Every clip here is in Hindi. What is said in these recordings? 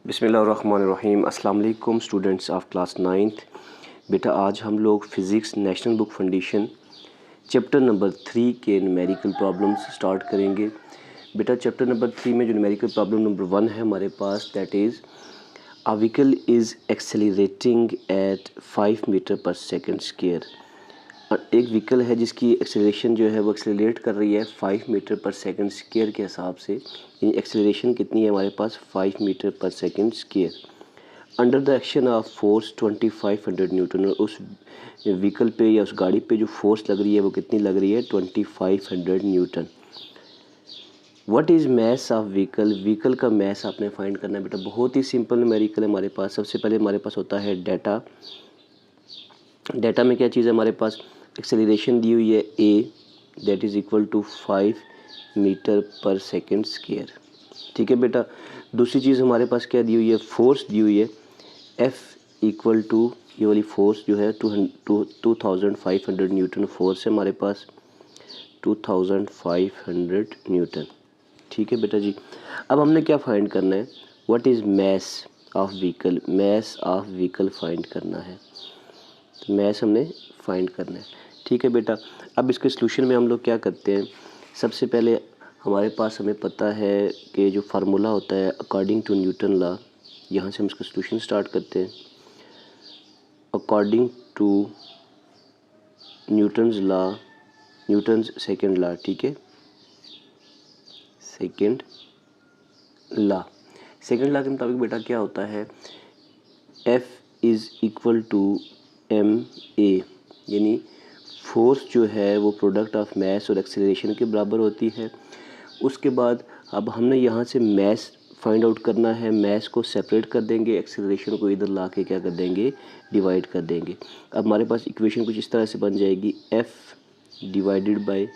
बिस्मिल्लाहिर्रहमानिर्रहीम। अस्सलाम वालेकुम स्टूडेंट्स ऑफ क्लास 9th। बेटा आज हम लोग physics national book foundation chapter number 3 के न्यूमेरिकल प्रॉब्लम्स स्टार्ट करेंगे। बेटा चैप्टर नंबर 3 में जो न्यूमेरिकल प्रॉब्लम नंबर 1 है हमारे पास, that is a vehicle is accelerating at 5 metre per second square. एक व्हीकल है जिसकी एक्सेलरेशन जो है वो एक्सेलरेट कर रही है 5 मीटर पर सेकंड स्क्वायर के हिसाब से। यानी एक्सेलरेशन कितनी है हमारे पास 5 मीटर पर second square under the action of force 2500 Newton. और उस व्हीकल पे या उस गाड़ी पे जो फोर्स लग रही है वो कितनी लग रही है 2500 Newton. What is mass of vehicle. Vehicle का मैस आपने फाइंड करना है बेटा। बहुत ही सिंपल न्यूमेरिकल है हमारे पास। सबसे पहले हमारे पास होता है डाटा। डाटा में क्या चीज़ है हमारे पास, एक्सेलरेशन दी हुई है a, that is equal to 5 metre per second square. ठीक है बेटा। दूसरी चीज़ हमारे पास क्या दी हुई है, फोर्स दी हुई है एफ इक्वल टू, ये वाली फोर्स जो है 2500 न्यूटन फोर्स है हमारे पास, 2500 न्यूटन। ठीक है बेटा जी। अब हमने क्या फाइंड करना है, what is mass of vehicle. Mass of vehicle find करना है, तो मैस हमने फाइंड करना है। ठीक है बेटा। अब इसके सॉल्यूशन में हम लोग क्या करते हैं, सबसे पहले हमारे पास हमें पता है कि जो फार्मूला होता है अकॉर्डिंग टू न्यूटन लॉ, यहाँ से हम इसका सॉल्यूशन स्टार्ट करते हैं। According to Newton's law, Newton's second law, ठीक है, सेकेंड लॉ। सेकेंड लॉ के मुताबिक बेटा क्या होता है, F is equal to M A, यानी फोर्स जो है वो प्रोडक्ट ऑफ मैस और एक्सेलरेशन के बराबर होती है। उसके बाद अब हमने यहाँ से मैस फाइंड आउट करना है। मैस को सेपरेट कर देंगे, एक्सेलरेशन को इधर ला के क्या कर देंगे, डिवाइड कर देंगे। अब हमारे पास इक्वेशन कुछ इस तरह से बन जाएगी, F divided by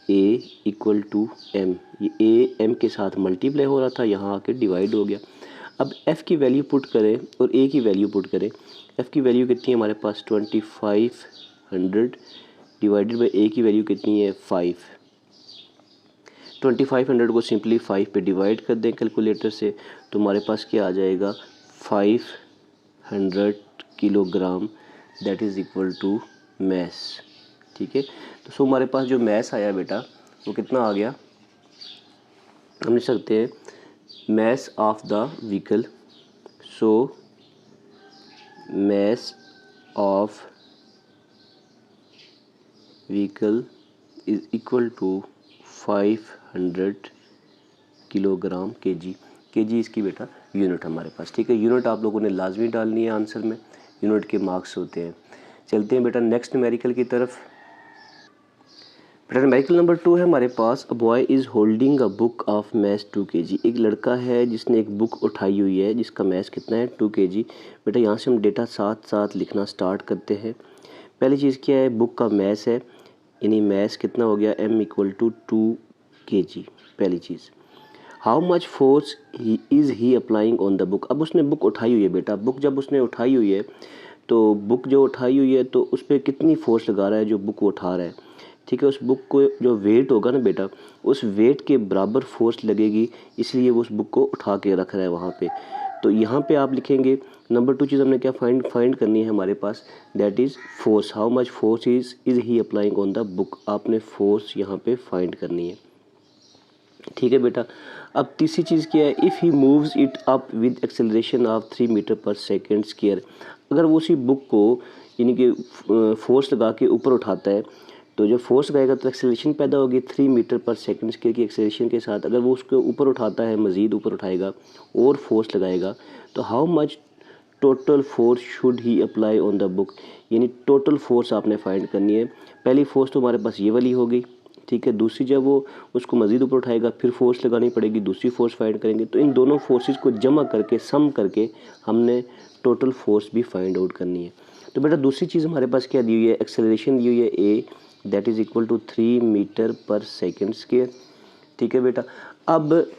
A equal to M. ये ए एम के साथ मल्टीप्लाई हो रहा था, यहाँ आके डिवाइड हो गया। अब f की वैल्यू पुट करें और a की वैल्यू पुट करें। f की वैल्यू कितनी है हमारे पास 2500 डिवाइडेड बाई a की वैल्यू कितनी है 5। 2500 को सिंपली 5 पे डिवाइड कर दें कैलकुलेटर से, तो हमारे पास क्या आ जाएगा 500 kilogram, that is equal to mass. ठीक है। तो सो हमारे पास जो मैस आया बेटा वो कितना आ गया, हम लिख सकते हैं mass of the vehicle, so mass of vehicle is equal to 500 kilogram kg। kg इसकी बेटा यूनिट हमारे पास। ठीक है, यूनिट आप लोगों ने लाजमी डालनी है आंसर में, यूनिट के मार्क्स होते हैं। चलते हैं बेटा नेक्स्ट न्यूमेरिकल की तरफ। बेटा न्यूमेरिकल नंबर 2 है हमारे पास, a boy is holding a book of mass 2 kg। एक लड़का है जिसने एक बुक उठाई हुई है जिसका मैथ कितना है 2 kg। बेटा यहाँ से हम डेटा साथ साथ लिखना स्टार्ट करते हैं। पहली चीज़ क्या है, बुक का मैथ है, यानी मैथ कितना हो गया m इक्वल टू 2 kg। पहली चीज़, how much force is he applying on the book. अब उसने बुक उठाई हुई है बेटा, बुक जब उसने उठाई हुई है तो बुक जो उठाई हुई है तो उस पर कितनी फोर्स लगा रहा है जो बुक उठा रहा है। ठीक है, उस बुक को जो वेट होगा ना बेटा, उस वेट के बराबर फोर्स लगेगी, इसलिए वो उस बुक को उठा के रख रहा है वहाँ पे। तो यहाँ पे आप लिखेंगे नंबर 2 चीज़ हमने क्या फाइंड करनी है हमारे पास, that is force. How much force is he applying on the book, आपने फोर्स यहाँ पे फाइंड करनी है। ठीक है बेटा। अब तीसरी चीज़ क्या है, if he moves it up with acceleration of 3 metre per second square. अगर वो उसी बुक को यानी कि फोर्स लगा के ऊपर उठाता है, तो जब फोर्स लगाएगा तो एक्सेलरेशन पैदा होगी 3 मीटर पर सेकेंड स्क्वायर की एक्सेलरेशन के साथ। अगर वो उसको ऊपर उठाता है, मज़ीद ऊपर उठाएगा और फोर्स लगाएगा, तो how much total force should he apply on the book, यानी टोटल फोर्स आपने फाइंड करनी है। पहली फोर्स तो हमारे पास ये वाली हो गई, ठीक है। दूसरी जब वो उसको मज़ीद ऊपर उठाएगा फिर फोर्स लगानी पड़ेगी, दूसरी फोर्स फाइंड करेंगे। तो इन दोनों फोर्सेस को जमा करके सम करके हमने टोटल फोर्स भी फाइंड आउट करनी है। तो बेटा दूसरी चीज़ हमारे पास क्या दी हुई है, एक्सेलरेशन दी हुई है a, that is equal to 3 metre per second square. ठीक है बेटा। अब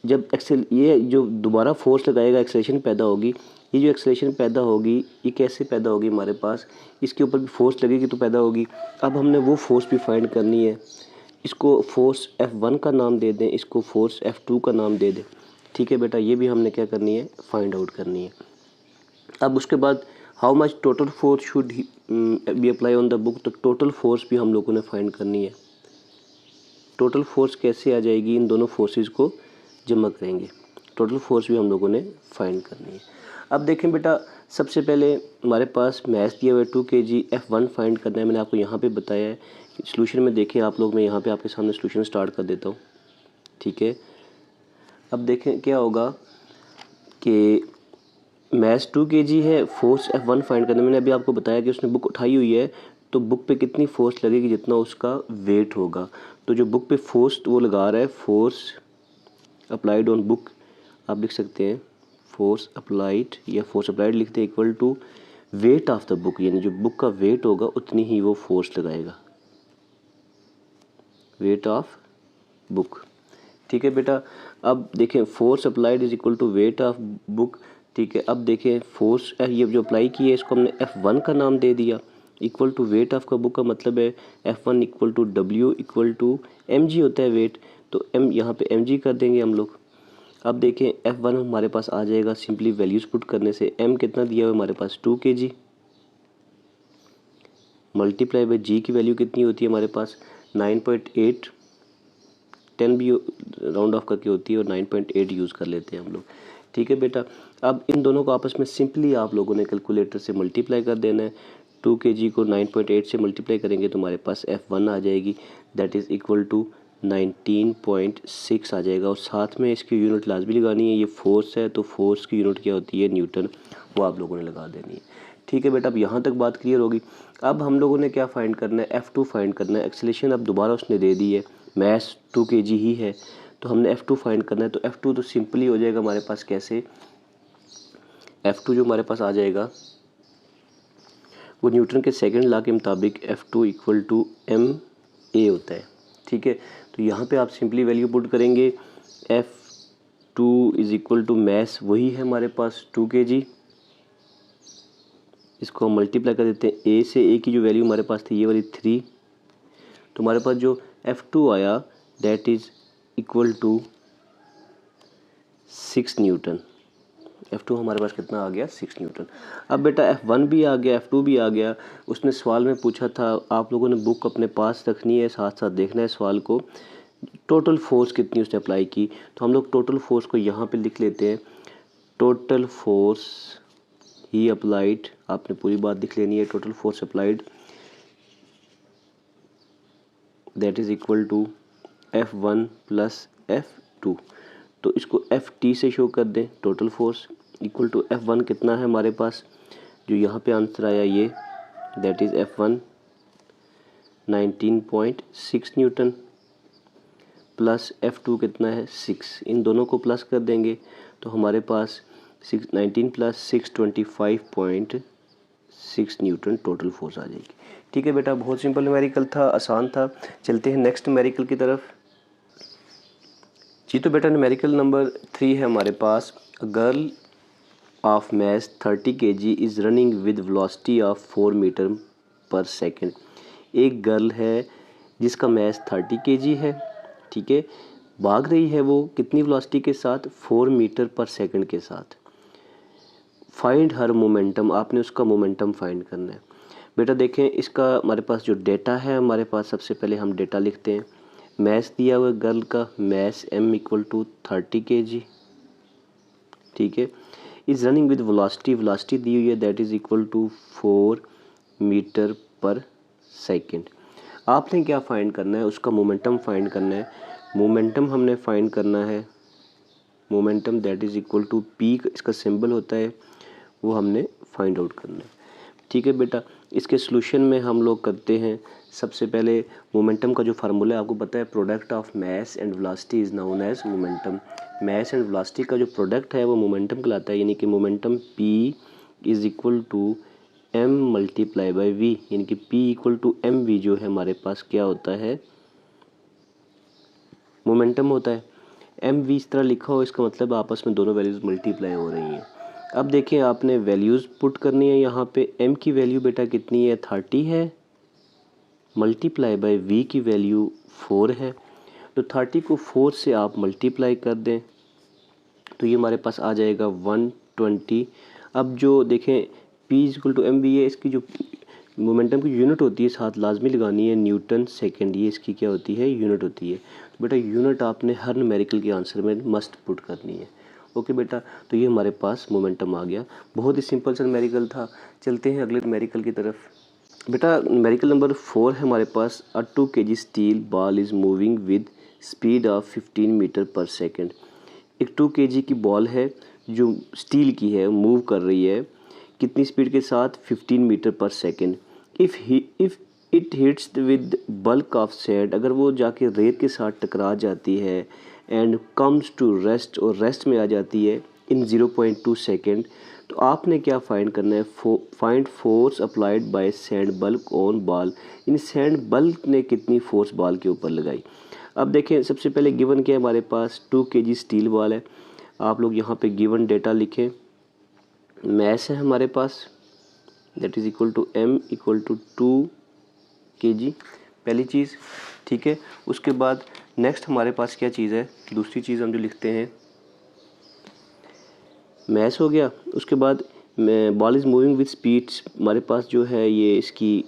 जब ये जो दोबारा फोर्स लगाएगा एक्सेलरेशन पैदा होगी, ये जो एक्सेलरेशन पैदा होगी ये कैसे पैदा होगी हमारे पास, इसके ऊपर भी फोर्स लगेगी तो पैदा होगी। अब हमने वो फोर्स भी फाइंड करनी है। इसको फोर्स F1 का नाम दे दें, इसको फोर्स F2 का नाम दे दें। ठीक है बेटा, ये भी हमने क्या करनी है, फाइंड आउट करनी है। अब उसके बाद how much total force should be apply on the book, तो टोटल फोर्स भी हम लोगों ने फाइंड करनी है। टोटल फोर्स कैसे आ जाएगी, इन दोनों फोर्सेस को जमा करेंगे, टोटल फोर्स भी हम लोगों ने फाइंड करनी है। अब देखें बेटा, सबसे पहले हमारे पास मैथ दिया हुआ है 2 kg F1 फाइंड करना है। मैंने आपको यहाँ पे बताया है सोल्यूशन में, देखें आप लोग, मैं यहाँ पे आपके सामने सोल्यूशन स्टार्ट कर देता हूँ। ठीक है, अब देखें क्या होगा कि मैथ 2 kg है, फोर्स F1 फाइंड करना है। मैंने अभी आपको बताया कि उसने बुक उठाई हुई है, तो बुक पे कितनी फोर्स लगेगी, जितना उसका वेट होगा। तो जो बुक पे फोर्स वो लगा रहा है, फोर्स अप्लाइड ऑन बुक, आप लिख सकते हैं फोर्स अप्लाइड, या फोर्स अप्लाइड लिखते हैं equal to weight of the book, यानी जो बुक का वेट होगा उतनी ही वो फोर्स लगाएगा, वेट ऑफ बुक। ठीक है बेटा, अब देखें force applied is equal to weight of book. ठीक है, अब देखें फोर्स ये जो अप्लाई की है इसको हमने F1 का नाम दे दिया, इक्वल टू वेट ऑफ का बुक का मतलब है F1 equal to W equal to mg होता है वेट, तो m यहाँ पे mg कर देंगे हम लोग। अब देखें F1 हमारे पास आ जाएगा सिंपली वैल्यूज पुट करने से, m कितना दिया हुआ है हमारे पास 2 kg, मल्टीप्लाई बाई g की वैल्यू कितनी होती है हमारे पास 9.8, 10 भी राउंड ऑफ करके होती है और 9.8 यूज़ कर लेते हैं हम लोग। ठीक है बेटा, अब इन दोनों को आपस में सिंपली आप लोगों ने कैलकुलेटर से मल्टीप्लाई कर देना है। 2 kg को 9.8 से मल्टीप्लाई करेंगे तो हमारे पास F1 आ जाएगी, दैट इज़ इक्वल टू 19.6 आ जाएगा। और साथ में इसकी यूनिट लाजमी लगानी है, ये फोर्स है तो फोर्स की यूनिट क्या होती है, न्यूटन, वो आप लोगों ने लगा देनी है। ठीक है बेटा, अब यहाँ तक बात क्लियर होगी। अब हम लोगों ने क्या फाइंड करना है, F2 फाइंड करना है। एक्सेलेरेशन अब दोबारा उसने दे दी है, मैथ 2 kg ही है, तो हमने F2 फाइंड करना है। तो F2 तो सिंपली हो जाएगा हमारे पास, कैसे, F2 जो हमारे पास आ जाएगा वो न्यूटन के सेकंड लॉ के मुताबिक F2 इक्वल टू ma होता है। ठीक है, तो यहाँ पे आप सिंपली वैल्यू पुट करेंगे, F2 is equal to math वही है हमारे पास 2 kg, इसको हम मल्टीप्लाई कर देते हैं, a से a की जो वैल्यू हमारे पास थी ये वाली 3, तो हमारे पास जो F2 आया that is equal to 6 newton. F2 हमारे पास कितना आ गया, 6 न्यूटन। अब बेटा F1 भी आ गया, F2 भी आ गया। उसने सवाल में पूछा था, आप लोगों ने बुक अपने पास रखनी है, साथ साथ देखना है सवाल को, टोटल फोर्स कितनी उसने अप्लाई की। तो हम लोग टोटल फोर्स को यहाँ पे लिख लेते हैं, टोटल फोर्स ही अप्लाइड, आपने पूरी बात लिख लेनी है, total force applied that is equal to F1 plus F2। तो इसको FT से शो कर दें, total force equal to F1 कितना है हमारे पास, जो यहाँ पे आंसर आया ये, that is F1 19.6 Newton, plus F2 कितना है 6, इन दोनों को प्लस कर देंगे तो हमारे पास 19 प्लस 6 20.6 न्यूटन टोटल फोर्स आ जाएगी। ठीक है बेटा, बहुत सिंपल न्यूमेरिकल था, आसान था। चलते हैं नेक्स्ट न्यूमेरिकल की तरफ। जी तो बेटा न्यूमेरिकल नंबर 3 है हमारे पास, a girl of mass 30 kg is running with velocity of 4 metre per second. एक गर्ल है जिसका मैथ 30 kg है, ठीक है, भाग रही है वो कितनी वेलोसिटी के साथ, 4 मीटर पर सेकंड के साथ। फाइंड हर मोमेंटम, आपने उसका मोमेंटम फाइंड करना है। बेटा देखें, इसका हमारे पास जो डेटा है, हमारे पास सबसे पहले हम डेटा लिखते हैं। मैथ दिया हुआ गर्ल का, mass m equal to 30 kg, ठीक है, is running with velocity, velocity दी हुई है that is equal to 4 metre per second. आपने क्या फाइंड करना है, उसका मोमेंटम फाइंड करना है। मोमेंटम हमने फाइंड करना है, momentum that is equal to p, इसका सिंबल होता है, वो हमने फाइंड आउट करना है। ठीक है बेटा, इसके सॉल्यूशन में हम लोग करते हैं, सबसे पहले मोमेंटम का जो फार्मूला है आपको पता है, product of mass and velocity is known as momentum. Mass and velocity का जो प्रोडक्ट है वो मोमेंटम कहलाता है, यानी कि momentum p is equal to m multiply by v, यानी कि p equal to M V जो है हमारे पास क्या होता है, मोमेंटम होता है। एम वी इस तरह लिखा हो, इसका मतलब आपस में दोनों वैल्यूज़ मल्टीप्लाई हो रही हैं। अब देखिए आपने वैल्यूज़ पुट करनी है, यहाँ पे m की वैल्यू बेटा कितनी है, 30 है, मल्टीप्लाई बाय v की वैल्यू 4 है। तो 30 को 4 से आप मल्टीप्लाई कर दें तो ये हमारे पास आ जाएगा 120। अब जो देखें P equal to M V है, इसकी जो मोमेंटम की यूनिट होती है साथ लाजमी लगानी है न्यूटन सेकंड, ये इसकी क्या होती है यूनिट होती है। तो बेटा यूनिट आपने हर न्यूमेरिकल के आंसर में मस्ट पुट करनी है। ओके बेटा, तो ये हमारे पास मोमेंटम आ गया, बहुत ही सिंपल सा न्यूमेरिकल था। चलते हैं अगले न्यूमेरिकल की तरफ। बेटा न्यूमेरिकल नंबर 4 है हमारे पास, a 2 kg steel ball is moving with speed of 15 metre per second. एक 2 kg की बॉल है जो स्टील की है, मूव कर रही है कितनी स्पीड के साथ, 15 metre per second. If it hits with bulk of sand, अगर वो जाके रेत के साथ टकरा जाती है एंड कम्स टू रेस्ट, और रेस्ट में आ जाती है इन 0.2 सेकेंड, तो आपने क्या फाइंड करना है, find force applied by sand bulk on ball. In sand bulk ने कितनी फोर्स बॉल के ऊपर लगाई। अब देखें सबसे पहले गिवन क्या है हमारे पास, 2 kg स्टील बॉल है। आप लोग यहाँ पे गिवन डेटा लिखें, मैस है हमारे पास, that is equal to m equal to 2 kg, पहली चीज़, ठीक है। उसके बाद नेक्स्ट हमारे पास क्या चीज़ है, दूसरी चीज़ हम जो लिखते हैं मैस हो गया। उसके बाद ball is moving with speed, हमारे पास जो है ये इसकी,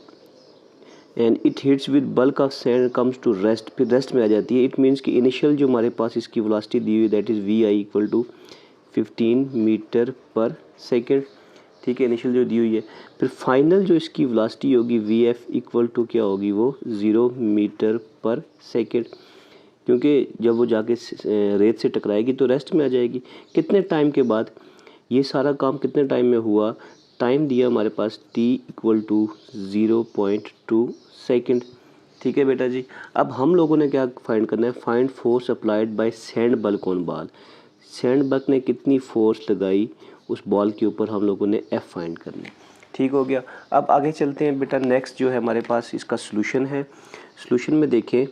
and it hits with bulk of sand comes to rest, फिर रेस्ट में आ जाती है। इट मीन्स कि इनिशियल जो हमारे पास इसकी वेलोसिटी दी हुई that is V I equal to 15 metre per second, ठीक है, इनिशियल जो दी हुई है। फिर फाइनल जो इसकी वेलोसिटी होगी वी एफ इक्वल टू क्या होगी, वो 0 मीटर पर सेकेंड, क्योंकि जब वो जाके रेत से टकराएगी तो रेस्ट में आ जाएगी। कितने टाइम के बाद, ये सारा काम कितने टाइम में हुआ, टाइम दिया हमारे पास t इक्वल टू 0.2 सेकेंड, ठीक है बेटा जी। अब हम लोगों ने क्या फाइंड करना है, find force applied by sand bulk on ball. Sand bulk ने कितनी फोर्स लगाई उस बॉल के ऊपर, हम लोगों ने f फाइंड करना है, ठीक हो गया। अब आगे चलते हैं बेटा, नेक्स्ट जो है हमारे पास इसका सोल्यूशन है। सोल्यूशन में देखें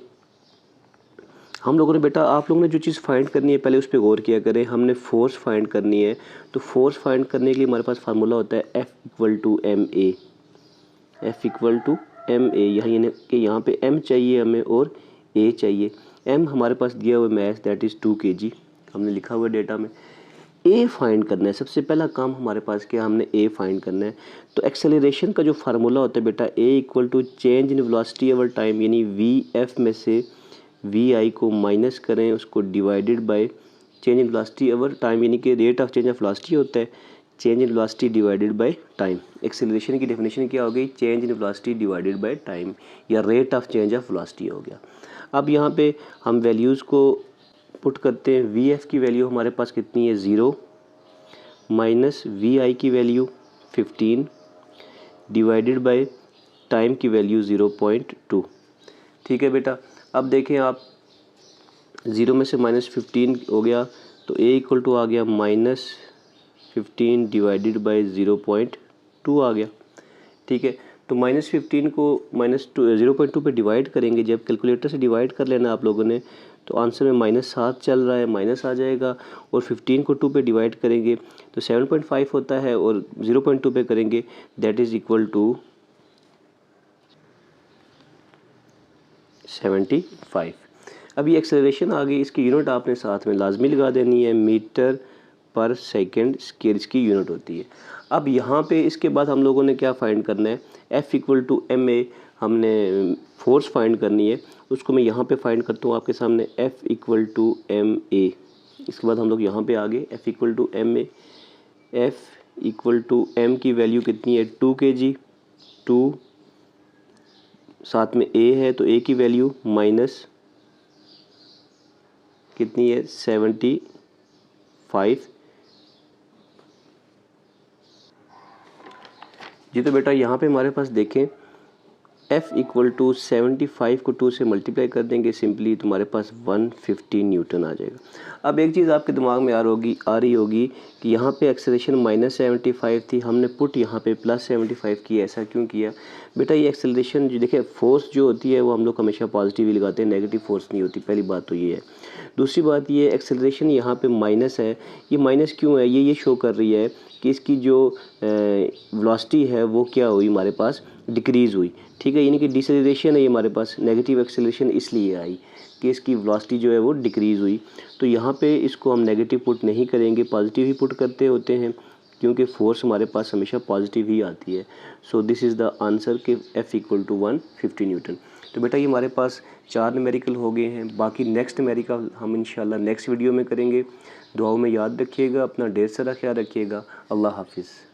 हम लोगों ने बेटा, आप लोगों ने जो चीज़ फाइंड करनी है पहले उस पर गौर किया करें। हमने फोर्स फाइंड करनी है, तो फोर्स फाइंड करने के लिए हमारे पास फार्मूला होता है F equal to M A, F equal to M A. यहाँ पे M चाहिए हमें और A चाहिए। M हमारे पास दिया हुआ मैथ दैट इज़ 2 kg, हमने लिखा हुआ डेटा में। A फाइंड करना है, सबसे पहला काम हमारे पास क्या, हमने A फाइंड करना है। तो एक्सेलरेशन का जो फार्मूला होता है बेटा, A equal to change in velocity over time, यानी VF में से वी आई को माइनस करें, उसको divided by change in velocity over time, यानी कि rate of change of velocity होता है change in velocity divided by time. Acceleration की डेफिनेशन क्या हो गई, change in velocity divided by time, या rate of change of velocity हो गया। अब यहाँ पे हम वैल्यूज़ को पुट करते हैं। वी एफ की वैल्यू हमारे पास कितनी है 0, माइनस वी आई की वैल्यू 15 डिवाइडेड बाय टाइम की वैल्यू 0.2, ठीक है बेटा। अब देखें आप 0 में से -15 हो गया तो a इक्वल टू आ गया -15 डिवाइडेड बाय 0.2 आ गया, ठीक है। तो -15 को -0.2 पे डिवाइड करेंगे, जब कैलकुलेटर से डिवाइड कर लेना आप लोगों ने, तो आंसर में -7 चल रहा है, माइनस आ जाएगा। और 15 को 2 पे डिवाइड करेंगे तो 7.5 होता है, और 0.2 पे करेंगे दैट इज़ इक्वल टू 75। अब ये एक्सेलरेशन आ गई, इसकी यूनिट आपने साथ में लाजमी लगा देनी है, मीटर पर सेकेंड स्केयर इसकी यूनिट होती है। अब यहाँ पे इसके बाद हम लोगों ने क्या फाइंड करना है, F equal to M A, हमने फोर्स फाइंड करनी है। उसको मैं यहाँ पे फाइंड करता हूँ आपके सामने, F equal to M A. इसके बाद हम लोग यहाँ पे आ गए, F equal to M A. F equal to M की वैल्यू कितनी है 2 kg, 2 साथ में A है तो A की वैल्यू माइनस कितनी है 75 जी। तो बेटा यहाँ पे हमारे पास देखें F इक्वल टू 75 को 2 से मल्टीप्लाई कर देंगे सिंपली, तुम्हारे पास 150 न्यूटन आ जाएगा। अब एक चीज़ आपके दिमाग में आ रही होगी कि यहाँ पे एक्सेलरेशन -75 थी, हमने पुट यहाँ पे +75 की, ऐसा क्यों किया बेटा। ये एक्सेलरेशन जो देखिए फोर्स जो होती है वो हम लोग हमेशा पॉजिटिव ही लगाते हैं, नेगेटिव फोर्स नहीं होती, पहली बात तो ये है। दूसरी बात ये एक्सेलरेशन यहाँ पे माइनस है, ये माइनस क्यों है, ये शो कर रही है कि इसकी जो वेलोसिटी है वो क्या हुई, हमारे पास डिक्रीज़ हुई, ठीक है, यानी कि डिसेलरेशन है ये हमारे पास, नेगेटिव एक्सेलरेशन इसलिए आई, कि इसकी वेलोसिटी जो है वो डिक्रीज़ हुई। तो यहाँ पे इसको हम नेगेटिव पुट नहीं करेंगे, पॉजिटिव ही पुट करते होते हैं, क्योंकि फोर्स हमारे पास हमेशा पॉजिटिव ही आती है। So this is the answer कि F इक्वल टू 150 न्यूटन। तो बेटा ये हमारे पास 4 न्यूमेरिकल हो गए हैं। बाकी नेक्स्ट न्यूमेरिकल हम इंशाल्लाह नेक्स्ट वीडियो में करेंगे। दुआओं में याद रखिएगा, अपना ढेर सारा ख्याल रखिएगा। अल्लाह हाफिज़।